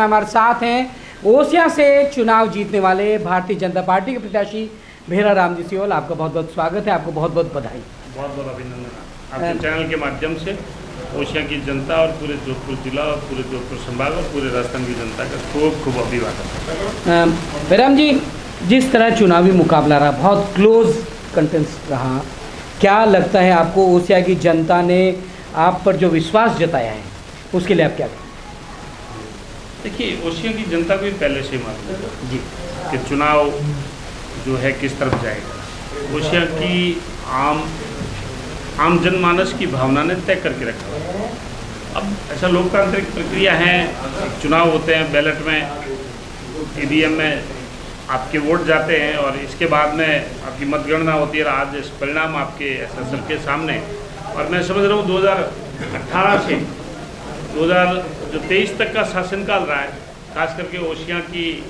हमारे साथ हैं ओसिया से चुनाव जीतने वाले भारतीय जनता पार्टी के प्रत्याशी भेरा राम जी सियोल। आपका बहुत बहुत स्वागत है, आपको बहुत बहुत बधाई, बहुत बहुत अभिनंदन। आपके चैनल के माध्यम से ओसिया की जनता और पूरे जोधपुर जिला और पूरे जोधपुर संभाग और पूरे राजस्थान की जनता का खूब खूब अभिवादन। भेराम जी, जिस तरह चुनावी मुकाबला रहा, बहुत क्लोज कंटेस्ट रहा, क्या लगता है आपको ओसिया की जनता ने आप पर जो विश्वास जताया है उसके लिए आप क्या कहें? देखिए, ओसिया की जनता को पहले से मालूम है जी कि चुनाव जो है किस तरफ जाएगा। ओसिया की आम जनमानस की भावना ने तय करके रखा है। अब ऐसा लोकतांत्रिक प्रक्रिया है, चुनाव होते हैं, बैलेट में ईवीएम में आपके वोट जाते हैं और इसके बाद में आपकी मतगणना होती है। आज इस परिणाम आपके एसएसएल के सामने, और मैं समझ रहा हूँ 2018 से 2023 तक का शासनकाल रहा है। खास करके ओसिया की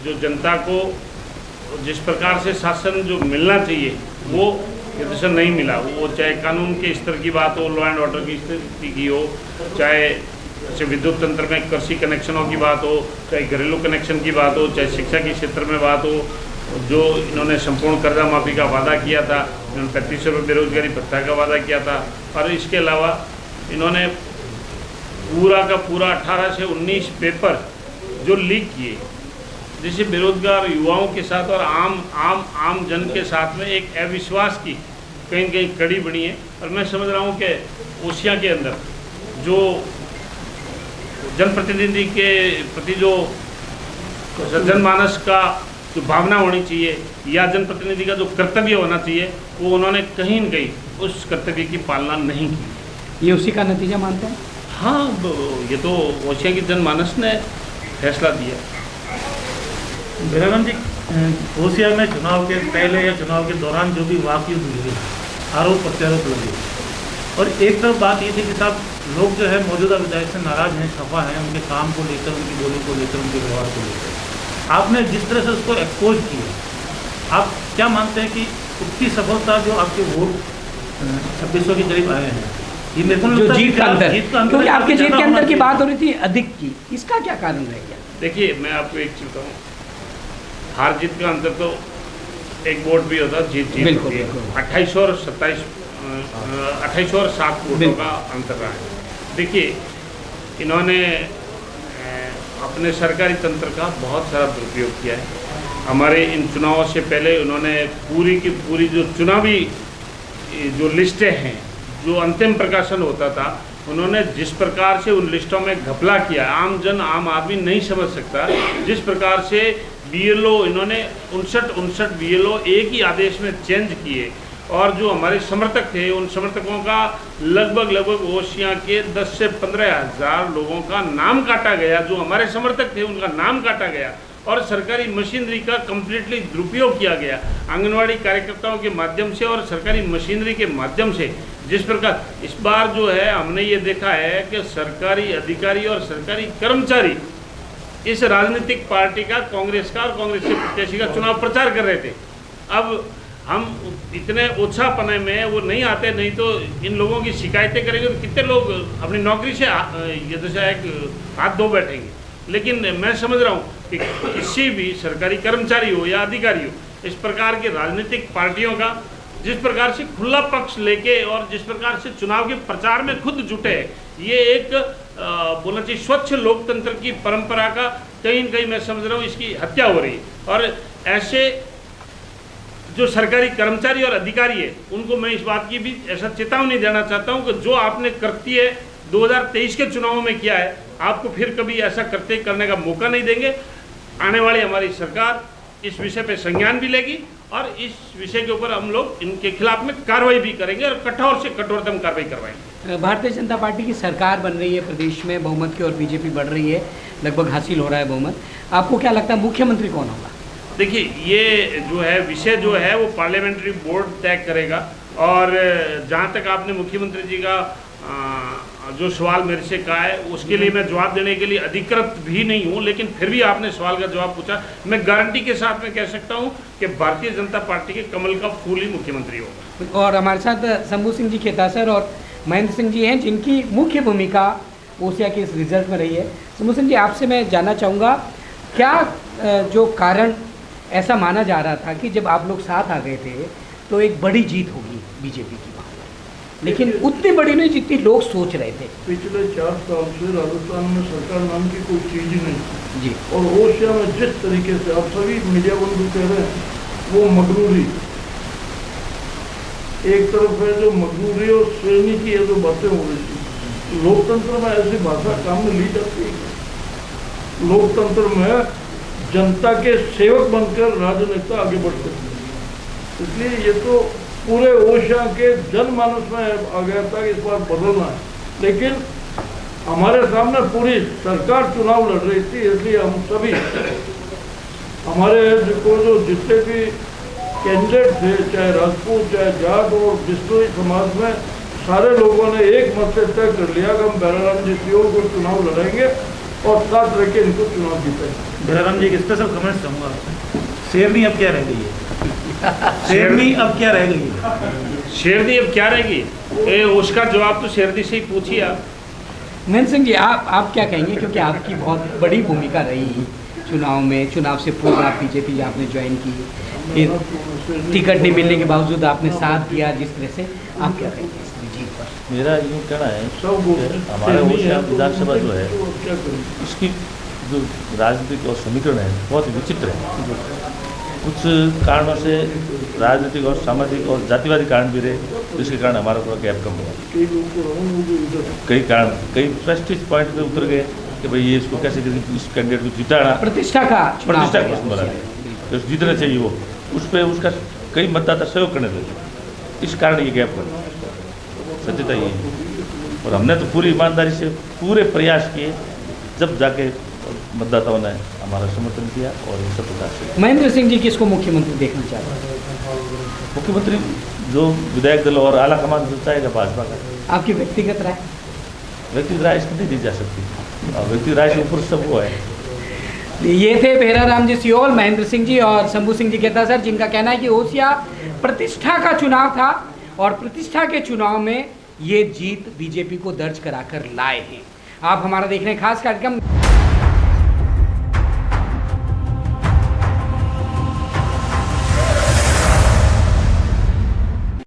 जो जनता को जिस प्रकार से शासन जो मिलना चाहिए वो प्रदर्शन नहीं मिला। वो चाहे कानून के स्तर की बात हो, लॉ एंड ऑर्डर की स्थिति की हो, चाहे जैसे विद्युत तंत्र में कृषि कनेक्शनों की बात हो, चाहे घरेलू कनेक्शन की बात हो, चाहे शिक्षा के क्षेत्र में बात हो, जो इन्होंने संपूर्ण कर्जा माफी का वादा किया था, इन्होंने 3500 रुपये बेरोजगारी भत्ता का वादा किया था, और इसके अलावा इन्होंने पूरा का पूरा 18 से 19 पेपर जो लीक किए, जिससे बेरोजगार युवाओं के साथ और आम जन के साथ में एक अविश्वास की कहीं कहीं कड़ी बनी है। और मैं समझ रहा हूँ कि ओसिया के अंदर जो जनप्रतिनिधि के प्रति जो जनमानस का जो भावना होनी चाहिए या जनप्रतिनिधि का जो कर्तव्य होना चाहिए, वो उन्होंने कहीं न कहीं उस कर्तव्य की पालना नहीं की। ये उसी का नतीजा मानते हैं? हाँ, ये तो ओसिया की जनमानस ने फैसला दिया। भेराराम जी, ओसिया में चुनाव के पहले या चुनाव के दौरान जो भी वाकयुद्ध हुई, आरोप प्रत्यारोप लगे, और एक तरफ बात ये थी कि साहब लोग जो है मौजूदा विधायक से नाराज हैं, खफा हैं, उनके काम को लेकर, उनकी बोली को लेकर, उनके व्यवहार को लेकर। आपने जिस तरह से उसको एक्सपोज किया, आप क्या मानते हैं कि उतनी सफलता जो आपके वोट 2600 के करीब आए हैं, ये मेरे को जो जीत का अंतर, क्योंकि आपके जीत के अंतर की बात हो रही थी अधिक की, इसका क्या कारण रह गया? देखिए, मैं आपको एक चीज बताऊँ, हार जीत का अंतर तो एक वोट भी होता, जीत होती है। 2800 और 7 वोटों का अंतर रहा है। देखिए, इन्होंने अपने सरकारी तंत्र का बहुत सारा दुरुपयोग किया है। हमारे इन चुनावों से पहले उन्होंने पूरी की पूरी जो चुनावी जो लिस्टें हैं, जो अंतिम प्रकाशन होता था, उन्होंने जिस प्रकार से उन लिस्टों में घपला किया, आम आदमी नहीं समझ सकता। जिस प्रकार से बीएलओ इन्होंने 59 बीएलओ एक ही आदेश में चेंज किए, और जो हमारे समर्थक थे उन समर्थकों का लगभग ओसिया के 10 से 15 हज़ार लोगों का नाम काटा गया। जो हमारे समर्थक थे उनका नाम काटा गया और सरकारी मशीनरी का कम्प्लीटली दुरुपयोग किया गया। आंगनवाड़ी कार्यकर्ताओं के माध्यम से और सरकारी मशीनरी के माध्यम से जिस प्रकार इस बार जो है हमने ये देखा है कि सरकारी अधिकारी और सरकारी कर्मचारी इस राजनीतिक पार्टी का, कांग्रेस का और कांग्रेस के प्रत्याशी का चुनाव प्रचार कर रहे थे। अब हम इतने उत्साहपने में वो नहीं आते, नहीं तो इन लोगों की शिकायतें करेंगे तो कितने लोग अपनी नौकरी से ये जैसा एक हाथ धो बैठेंगे। लेकिन मैं समझ रहा हूँ कि किसी भी सरकारी कर्मचारी हो या अधिकारी हो, इस प्रकार की राजनीतिक पार्टियों का जिस प्रकार से खुला पक्ष लेके और जिस प्रकार से चुनाव के प्रचार में खुद जुटे, ये एक बोलना चाहिए स्वच्छ लोकतंत्र की परंपरा का कहीं न कहीं मैं समझ रहा हूँ इसकी हत्या हो रही है। और ऐसे जो सरकारी कर्मचारी और अधिकारी है, उनको मैं इस बात की भी ऐसा चेतावनी देना चाहता हूं कि जो आपने कृत्य 2023 के चुनावों में किया है, आपको फिर कभी ऐसा कृत्य करने का मौका नहीं देंगे। आने वाली हमारी सरकार इस विषय पे संज्ञान भी लेगी और इस विषय के ऊपर हम लोग इनके खिलाफ में कार्रवाई भी करेंगे और कठोर से कठोरतम कार्रवाई करवाएंगे। भारतीय जनता पार्टी की सरकार बन रही है प्रदेश में, बहुमत की, और बीजेपी बढ़ रही है, लगभग हासिल हो रहा है बहुमत। आपको क्या लगता है मुख्यमंत्री कौन होगा? देखिए, ये जो है विषय जो है वो पार्लियामेंट्री बोर्ड तय करेगा। और जहाँ तक आपने मुख्यमंत्री जी का जो सवाल मेरे से कहा है, उसके लिए मैं जवाब देने के लिए अधिकृत भी नहीं हूँ, लेकिन फिर भी आपने सवाल का जवाब पूछा। मैं गारंटी के साथ में कह सकता हूँ कि भारतीय जनता पार्टी के कमल का फूल ही मुख्यमंत्री होगा। और हमारे साथ शंभू सिंह जी खेतासर और महेंद्र सिंह जी हैं, जिनकी मुख्य भूमिका ओसिया के इस रिजल्ट में रही है। समूह सिंह जी, आपसे मैं जानना चाहूँगा, क्या जो कारण ऐसा माना जा रहा था कि जब आप लोग साथ आ गए थे तो एक बड़ी जीत होगी बीजेपी की वहाँ पर, लेकिन उतनी बड़ी नहीं जितनी लोग सोच रहे थे? पिछले 4 साल से राजस्थान में सरकार नाम की कोई चीज़ ही नहीं थी जी। और ओशिया में जिस तरीके से आप सभी मीडिया बंधु कह रहे हैं वो मगरूरी, एक तरफ है जो मगरूरी और श्रेणी की ये जो बातें हो रही थी। लोकतंत्र में ऐसी भाषा काम में ली जाती है। लोकतंत्र में जनता के सेवक बनकर राजनेता आगे बढ़ते हैं, इसलिए ये तो पूरे ओशिया के जनमानस में आ गया था कि इस बार बदलना है। लेकिन हमारे सामने पूरी सरकार चुनाव लड़ रही थी, इसलिए हम सभी हमारे जो जितने भी कैंडिडेट थे, चाहे राजपूत चाहे जाट और बिश्नोई समाज में, सारे लोगों ने एक मत से तय कर लिया कि हम बैराराम जी सीओ को चुनाव लड़ाएंगे और साथ रह के इनको चुनाव जीतेंगे। बैराराम जी एक स्पेशल कमेंट चाहूँगा आपसे, शेरनी अब क्या रह गई है? शेरनी अब क्या रह गई है? शेरनी अब क्या रहेगी, उसका जवाब तो शेरनी से ही पूछिए आप। महेंद्र सिंह जी, आप क्या कहेंगे, क्योंकि आपकी बहुत बड़ी भूमिका रही चुनाव में, चुनाव से पूर्व आप बीजेपी आपने ज्वाइन की, फिर टिकट नहीं मिलने के बावजूद आपने साथ दिया जिस तरह से, आप क्या कहेंगे इस जीत पर? मेरा यूँ कहना है कि हमारे ओशिया विधानसभा जो है इसकी जो राजनीतिक और समीकरण है बहुत विचित्र है। कुछ कारणों से राजनीतिक और सामाजिक और जातिवादी कारण भी रहे, जिसके कारण हमारा थोड़ा गैप कम हुआ। कई कारण, कई प्रेस्टीज पॉइंट पे उतर गए कि भाई ये इसको कैसे इस कैंडिडेट को जिताना, प्रतिष्ठा का चुनाव प्रतिष्ठा का प्रश्न बना, तो जीतना चाहिए वो, उस पर उसका कई मतदाता सहयोग करने लगे, इस कारण ये गैप बना। सत्यता ये है। और हमने तो पूरी ईमानदारी से पूरे प्रयास किए, जब जाके मतदाताओं ने हमारा समर्थन किया और ये सब प्रकार से। महेंद्र सिंह जी किसको मुख्यमंत्री देखना चाहते हैं? मुख्यमंत्री जो विधायक दल और आला कमान जो चाहेगा भाजपा का। आपकी व्यक्तिगत राय? व्यक्तिगत राय इसमें नहीं दी जा सकती, और व्यक्तिगत राय से ऊपर सब वो है। ये थे बैराराम जी सियोल, महेंद्र सिंह जी और शंभू सिंह जी कहता सर, जिनका कहना है कि ओसिया प्रतिष्ठा का चुनाव था और प्रतिष्ठा के चुनाव में ये जीत बीजेपी को दर्ज कराकर लाए हैं। आप हमारा देख रहे हैं खास कार्यक्रम।